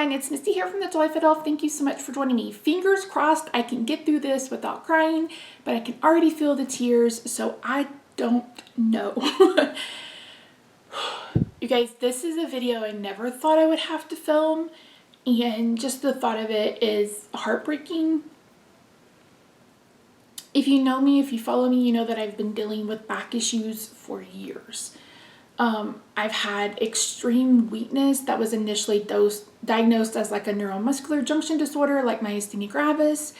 everyone, it's Misty here from TheJollyFatElf. Thank you so much for joining me. Fingers crossed I can get through this without crying, but I can already feel the tears, so I don't know. You guys, this is a video I never thought I would have to film, and just the thought of it is heartbreaking. If you know me, if you follow me, you know that I've been dealing with back issues for years. I've had extreme weakness that was initially diagnosed as like a neuromuscular junction disorder, like myasthenia gravis.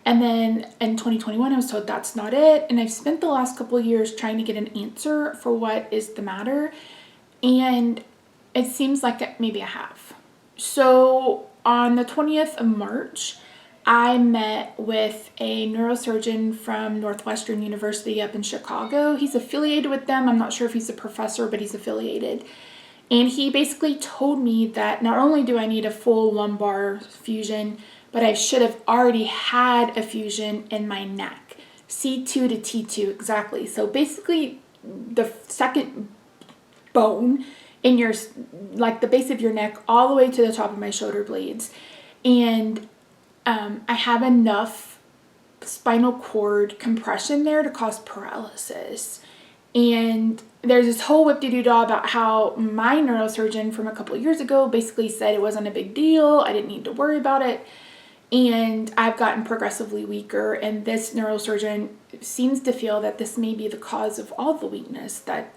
And then in 2021, I was told that's not it. And I've spent the last couple of years trying to get an answer for what is the matter. And it seems like maybe I have. So on the 20th of March, I met with a neurosurgeon from Northwestern University up in Chicago. He's affiliated with them. I'm not sure if he's a professor, but he's affiliated. And he basically told me that not only do I need a full lumbar fusion, but I should have already had a fusion in my neck. C2 to T2, exactly. So basically the second bone in your, like the base of your neck, all the way to the top of my shoulder blades. And I have enough spinal cord compression there to cause paralysis. And there's this whole whip-de-doo-dah about how my neurosurgeon from a couple of years ago basically said it wasn't a big deal. I didn't need to worry about it. And I've gotten progressively weaker. And this neurosurgeon seems to feel that this may be the cause of all the weakness that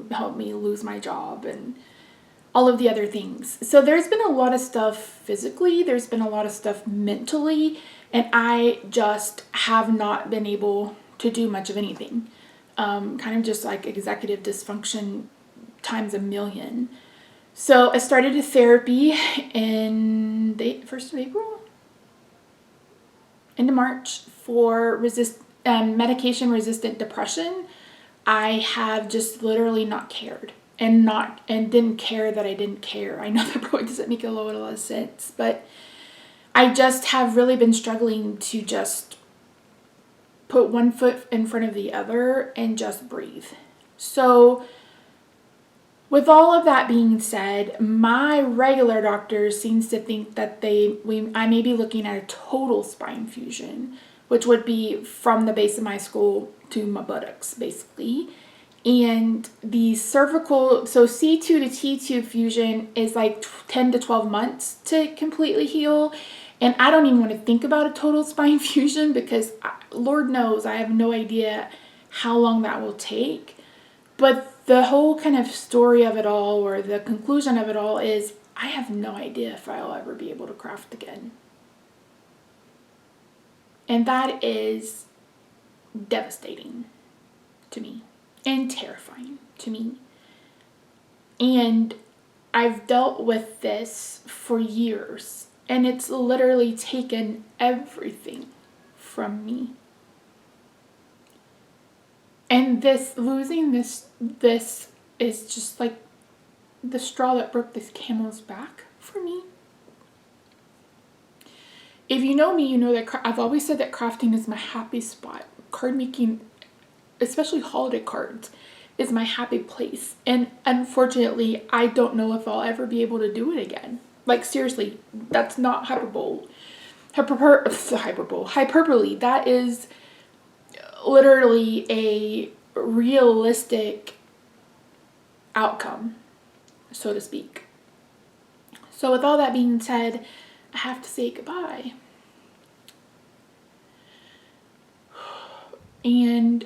helped me lose my job and all of the other things. So there's been a lot of stuff physically, there's been a lot of stuff mentally, and I just have not been able to do much of anything. Kind of just like executive dysfunction times a million. So I started a therapy in the 1st of April? Into March for medication resistant depression. I have just literally not cared. And didn't care that I didn't care. I know that probably doesn't make a lot of sense, but I just have really been struggling to just put one foot in front of the other and just breathe. So with all of that being said, my regular doctor seems to think that I may be looking at a total spine fusion, which would be from the base of my skull to my buttocks, basically. And the cervical, so C2 to T2 fusion is like 10 to 12 months to completely heal. And I don't even want to think about a total spine fusion because Lord knows I have no idea how long that will take. But the whole kind of story of it all, or the conclusion of it all, is I have no idea if I'll ever be able to craft again. And that is devastating to me. And terrifying to me. And I've dealt with this for years, and it's literally taken everything from me. And losing this is just like the straw that broke this camel's back for me. If you know me, you know that I've always said that crafting is my happy spot. Card making, especially holiday cards, is my happy place. And unfortunately, I don't know if I'll ever be able to do it again. Like, seriously, that's not hyperbole. Hyperbole. That is literally a realistic outcome, so to speak. So with all that being said, I have to say goodbye. And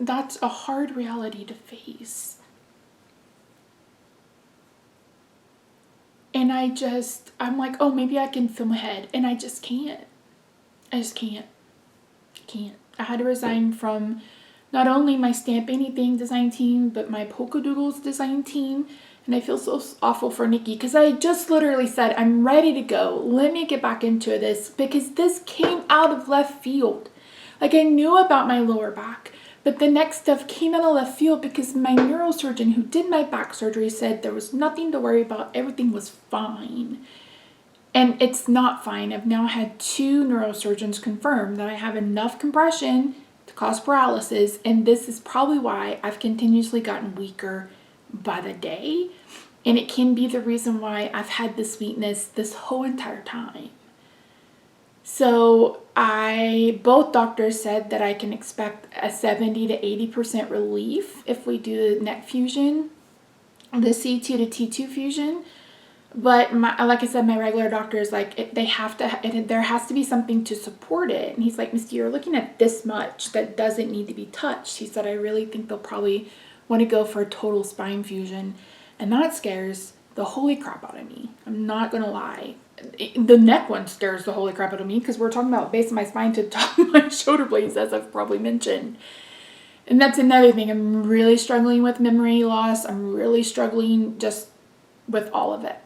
that's a hard reality to face. And I'm like, oh, maybe I can film ahead. And I just can't. I can't. I had to resign from not only my Stamp Anything design team, but my Polka Doodles design team. And I feel so awful for Nikki because I just literally said, I'm ready to go. Let me get back into this, because this came out of left field. Like, I knew about my lower back, but the next stuff came out of left field because my neurosurgeon who did my back surgery said there was nothing to worry about. Everything was fine. And it's not fine. I've now had 2 neurosurgeons confirm that I have enough compression to cause paralysis. And this is probably why I've continuously gotten weaker by the day. And it can be the reason why I've had this weakness this whole entire time. So both doctors said that I can expect a 70 to 80% relief if we do the neck fusion, the C2 to T2 fusion. But like I said, my regular doctor is like, there has to be something to support it. And he's like, Misty, you're looking at this much that doesn't need to be touched. He said, I really think they'll probably want to go for a total spine fusion. And that scares the holy crap out of me. I'm not going to lie. The neck one scares the holy crap out of me because we're talking about base of my spine to top of my shoulder blades, as I've probably mentioned. And that's another thing. I'm really struggling with memory loss. I'm really struggling just with all of it.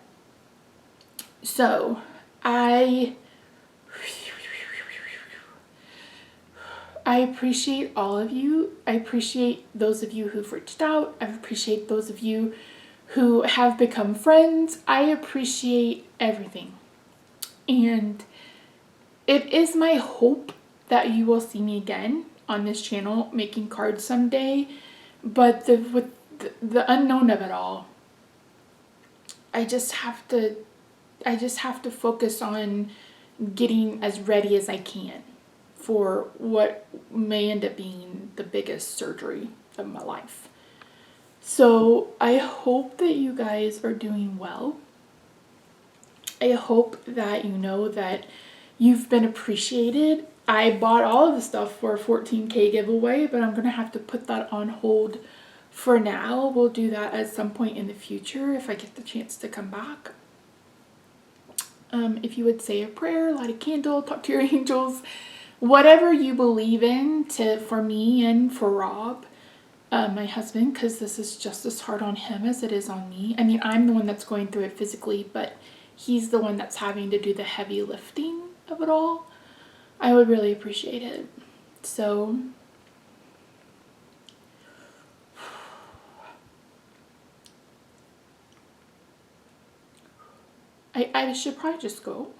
So I appreciate all of you. I appreciate those of you who've reached out. I appreciate those of you who have become friends. I appreciate everything. And it is my hope that you will see me again on this channel making cards someday. But with the unknown of it all, I just have to focus on getting as ready as I can for what may end up being the biggest surgery of my life. So I hope that you guys are doing well. I hope that you know that you've been appreciated. I bought all of the stuff for a 14K giveaway, but I'm going to have to put that on hold for now. We'll do that at some point in the future if I get the chance to come back. If you would say a prayer, light a candle, talk to your angels, whatever you believe in for me and for Rob, my husband, because this is just as hard on him as it is on me. I mean, I'm the one that's going through it physically, but he's the one that's having to do the heavy lifting of it all. I would really appreciate it. So I should probably just go.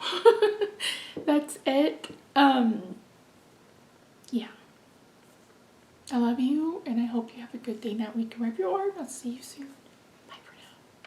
That's it. Yeah. I love you, and I hope you have a good day, night, week, wherever you are. I'll see you soon.